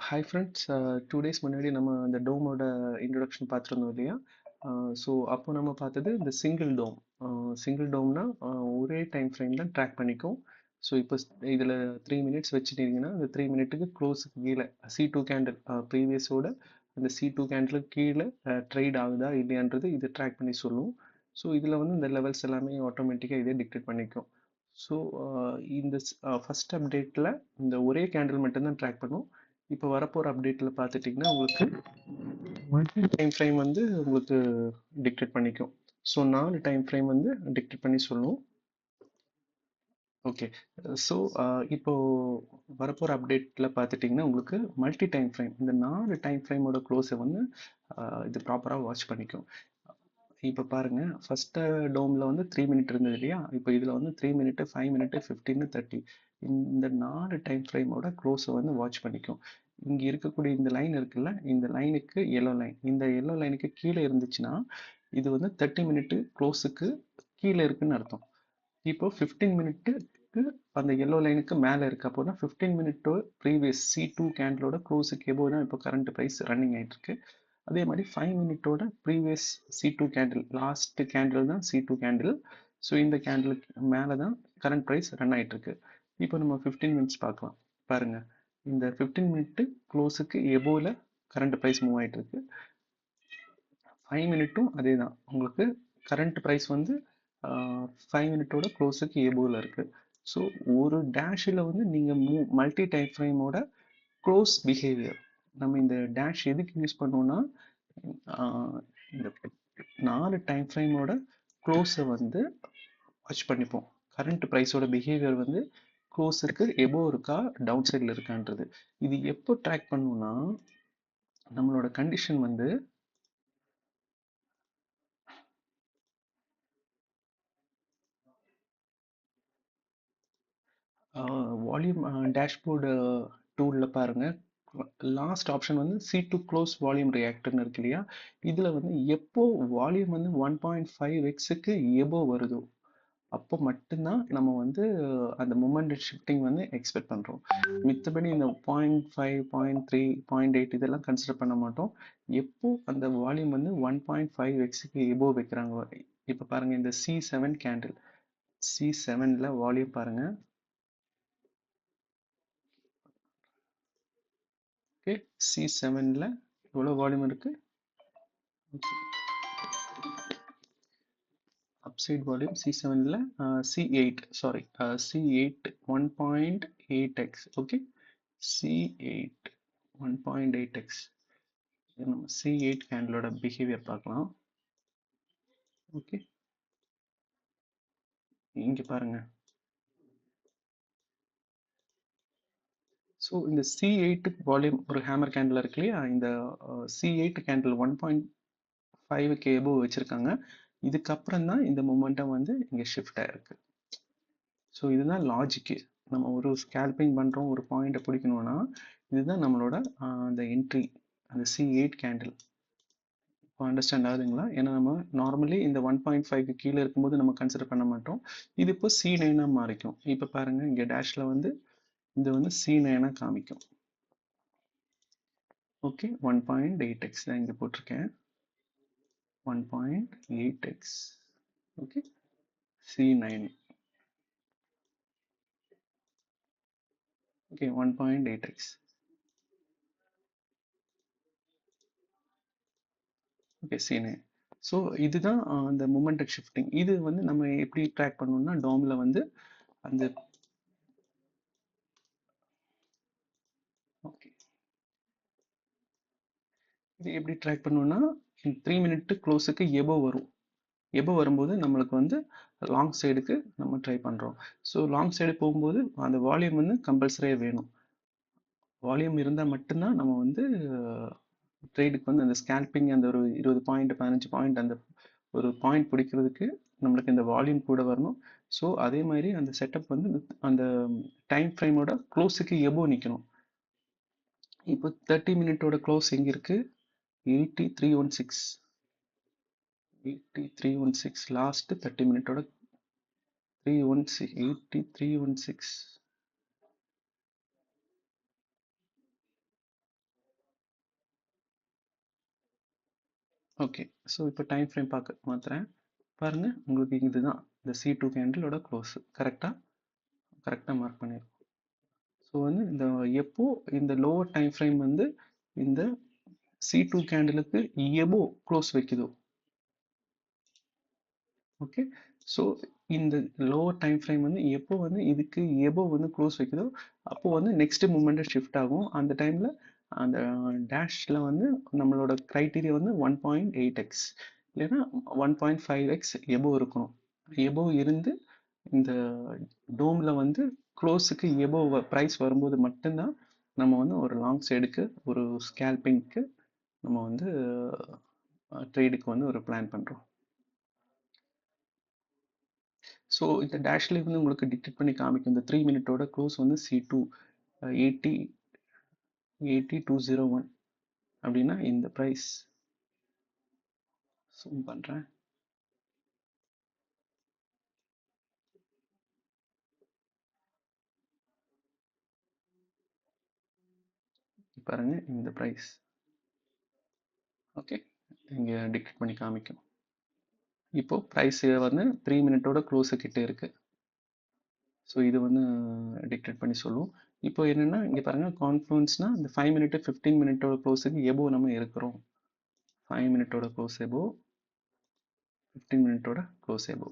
Hi friends. 2 days முன்னாடி நம்ம அந்த டோமோட இன்ட்ரொடக்ஷன் பார்த்துருந்தோம் இல்லையா? ஸோ அப்போ நம்ம பார்த்தது இந்த சிங்கிள் டோம். சிங்கிள் டோம்னா ஒரே டைம் ஃப்ரேமில் ட்ராக் பண்ணிக்கும். ஸோ இப்போ இதில் 3 மினிட்ஸ் வச்சுட்டீங்கன்னா அந்த 3 மினிட்டுக்கு க்ளோஸுக்கு கீழே C2 கேண்டில் ப்ரீவியஸோட அந்த C2 கேண்டிலுக்கு கீழே ட்ரேட் ஆகுதா இல்லையான்றது இது ட்ராக் பண்ணி சொல்லும். ஸோ இதில் வந்து இந்த லெவல்ஸ் எல்லாமே ஆட்டோமேட்டிக்காக இதே டிக்டேட் பண்ணிக்கும். ஸோ இந்த ஃபஸ்ட் அப்டேட்டில் இந்த ஒரே கேண்டில் மட்டும்தான் ட்ராக் பண்ணும். இப்போ வரப்போகிற அப்டேட்டில் பார்த்துட்டிங்கன்னா உங்களுக்கு மல்டி டைம் ஃப்ரேம் வந்து உங்களுக்கு டிக்டேட் பண்ணிக்கும். ஸோ 4 டைம் ஃப்ரேம் வந்து டிக்டேட் பண்ணி சொல்லும். ஓகே. ஸோ இப்போ வரப்போகிற அப்டேட்டில் பார்த்துட்டிங்கன்னா உங்களுக்கு மல்டி டைம் ஃப்ரேம் இந்த 4 டைம் ஃப்ரேமோட க்ளோஸை வந்து இது ப்ராப்பராக வாட்ச் பண்ணிக்கும். இப்போ பாருங்க, ஃபர்ஸ்ட் டோமில் வந்து 3 மினிட் இருந்தது இல்லையா? இப்போ இதில் வந்து 3 மினிட், 5 மினிட், 15, 30 இந்த 4 டைம் ஃப்ரேமோட க்ளோஸை வந்து வாட்ச் பண்ணிக்கும். இங்கே இருக்கக்கூடிய இந்த லைன் இருக்குல்ல, இந்த லைனுக்கு எல்லோ லைன், இந்த எல்லோ லைனுக்கு கீழே இருந்துச்சுன்னா இது வந்து 30 மினிட் க்ளோஸுக்கு கீழே இருக்குன்னு அர்த்தம். இப்போ 15 மினிட்டுக்கு அந்த எல்லோ லைனுக்கு மேலே இருக்கு. அப்போ தான் 15 மினிட்டோ ப்ரீவியஸ் C2 கேண்டிலோட க்ளோஸுக்கு எபோவ் தான் இப்போ கரண்ட் ப்ரைஸ் ரன்னிங் ஆகிட்டு இருக்கு. அதே மாதிரி 5 மினிட்டோட previous C2 candle, last candle தான் C2 கேண்டில். ஸோ இந்த கேண்டிலுக்கு மேலே தான் கரண்ட் ப்ரைஸ் ரன் ஆகிட்டு இருக்கு. இப்போ நம்ம 15 மினிட்ஸ் பார்க்கலாம். பாருங்க, இந்த 15 மினிட் க்ளோஸுக்கு எபோவில் கரண்ட் ப்ரைஸ் மூவ் ஆகிட்டு இருக்கு. 5 மினிட்டும் அதே தான், உங்களுக்கு கரண்ட் ப்ரைஸ் வந்து 5 மினிட்டோட க்ளோஸுக்கு எபோவில் இருக்குது. ஸோ ஒரு டேஷில் வந்து நீங்கள் மல்டி டைம் ஃப்ரேமோட க்ளோஸ் பிஹேவியர் நம்ம இந்த டேஷ் எதுக்கு யூஸ் பண்ணோம்னா இந்த 4 டைம் ஃப்ரேமோட க்ளோஸை வந்து வாட்ச் பண்ணிப்போம். கரண்ட் ப்ரைஸோட பிஹேவியர் வந்து க்ளோஸுக்கு எபோவ் இருக்கா டவுன் சைடில் இருக்கான்றது. இது எப்போ ட்ராக் பண்ணணும்னா நம்மளோட கண்டிஷன் வந்து வால்யூம் டேஷ்போர்டு டூலில் பாருங்கள், லாஸ்ட் ஆப்ஷன் வந்து C2 க்ளோஸ் வால்யூம் ரியாக்டர்னு இருக்கு இல்லையா? இதில் வந்து எப்போ வால்யூம் வந்து 1.5x எபோவ் வருதோ அப்போ மட்டும்தான் நம்ம வந்து அந்த மூமெண்ட் ஷிஃப்டிங் வந்து எக்ஸ்பெக்ட் பண்ணுறோம். மித்தபடி இந்த 0.5, 0.3, 0.8 இதெல்லாம் கன்சிடர் பண்ண மாட்டோம். எப்போ அந்த வால்யூம் வந்து 1.5x எபோவ் வைக்கிறாங்க. இப்போ பாருங்கள், இந்த C7 கேண்டில், C7ல் வால்யூம் பாருங்கள். ஓகே, C7ல் எவ்வளோ வால்யூம் இருக்குது? அப்சைட் வால்யூம் C7ல் C8, sorry C8 1.8x. Okay, C8 1.8x. நம்ம C8 கேண்டிலோட பிஹேவியர் பார்க்கலாம். ஓகே, இங்கே பாருங்க. ஸோ இந்த C8 வால்யூம் ஒரு ஹேமர் கேண்டில் இருக்கு இல்லையா? இந்த C8 கேண்டில் 1.5 எபோவ் வச்சுருக்காங்க. இதுக்கப்புறம் தான் இந்த மொமெண்டம் வந்து இங்கே ஷிஃப்ட் ஆகிருக்கு. ஸோ இதுதான் லாஜிக்கு. நம்ம ஒரு ஸ்கேல்பிங் பண்ணுறோம், ஒரு பாயிண்ட்டை பிடிக்கணும்னா இதுதான் நம்மளோட அந்த என்ட்ரி, அந்த C8 கேண்டில். இப்போ அண்டர்ஸ்டாண்ட் ஆகுதுங்களா? ஏன்னா நம்ம நார்மலி இந்த 1.5க்கு கீழே இருக்கும்போது நம்ம கன்சிடர் பண்ண மாட்டோம். இது இப்போ C9 மாறிக்கும். இப்போ பாருங்கள், இங்கே டேஷில் வந்து இது வந்து C9 காமிக்கும். ஓகே, 1.8x தான் இங்கே போட்டிருக்கேன். 1.8x. Okay, C9. Okay, 1.8x. Okay, C9. So இதுதான் அந்த மூமெண்ட் ஷிஃப்டிங். இது வந்து நம்ம எப்படி ட்ராக் பண்ணணும்னா டோமில் வந்து அந்த ஓகே, இது எப்படி ட்ராக் பண்ணணும்னா 3 மினிட் க்ளோஸுக்கு எபோவ் வரும். எபோவ் வரும்போது நம்மளுக்கு வந்து லாங் சைடுக்கு நம்ம ட்ரை பண்ணுறோம். ஸோ லாங் சைடு போகும்போது அந்த வால்யூம் வந்து கம்பல்சரியாக வேணும். வால்யூம் இருந்தால் மட்டும்தான் நம்ம வந்து ட்ரேடுக்கு வந்து அந்த ஸ்கேல்பிங் அந்த ஒரு 20 பாயிண்ட் 15 பாயிண்ட் அந்த ஒரு பாயிண்ட் பிடிக்கிறதுக்கு நம்மளுக்கு இந்த வால்யூம் கூட வரணும். ஸோ அதே மாதிரி அந்த செட்டப் வந்து அந்த டைம் ஃப்ரேமோட க்ளோஸுக்கு எபோவ் நிற்கணும். இப்போ 30 மினிட்டோட க்ளோஸ் எங்கே இருக்குது? 8316. 8316 லாஸ்ட் 30 மினிட்டோட 8316. ஓகே. ஸோ இப்போ டைம் ஃப்ரேம் மாத்துறேன். பாருங்க உங்களுக்கு இதுதான் இந்த C2 கேண்டிலோட க்ளோஸ். கரெக்டா மார்க் பண்ணிருக்கோம். ஸோ வந்து இந்த எப்போ இந்த லோவர் டைம் ஃப்ரேம் வந்து இந்த C2 கேண்டிலுக்கு எபோ க்ளோஸ் வைக்குதோ, ஓகே. ஸோ இந்த லோவர் டைம் ஃப்ரேம் வந்து எப்போ வந்து இதுக்கு எபோ வந்து க்ளோஸ் வைக்குதோ அப்போ வந்து நெக்ஸ்ட் மூமெண்ட் ஷிஃப்ட் ஆகும். அந்த டைம்ல அந்த டேஷ்ல வந்து நம்மளோட கிரைட்டீரியா வந்து 1.8x இல்லைன்னா 1.5x எபோ இருக்கணும். எபோ இருந்து இந்த டோம்ல வந்து க்ளோஸுக்கு எபோ ப்ரைஸ் வரும்போது மட்டும்தான் நம்ம வந்து ஒரு லாங் சைடுக்கு ஒரு ஸ்கேல்பிங்க்கு நம்ம வந்து ட்ரேடுக்கு வந்து ஒரு பிளான் பண்ணுறோம். ஸோ இந்த டேஷ்லேயே வந்து உங்களுக்கு டிக்டேட் பண்ணி காமிக்கும். இந்த 3 மினிட்டோட க்ளோஸ் வந்து C2 80,201 அப்படின்னா இந்த ப்ரைஸ் ஜூம் பண்ணுறேன். பாருங்க இந்த ப்ரைஸ், ஓகே, இங்கே டிக்டேட் பண்ணி காமிக்கும். இப்போ ப்ரைஸ் வந்து 3 மினிட்டோட க்ளோஸு கிட்டே இருக்கு. ஸோ இது வந்து டிக்டேட் பண்ணி சொல்லுவோம். இப்போ என்னன்னா இங்கே பாருங்க கான்ஃப்ளூன்ஸ்னா இந்த 5 மினிட் 15 மினிட்டோட க்ளோஸுக்கு எபோ நம்ம இருக்கிறோம். 5 மினிட்டோட க்ளோஸ் எபோ, 15 மினிட்டோட க்ளோஸ் எபோ.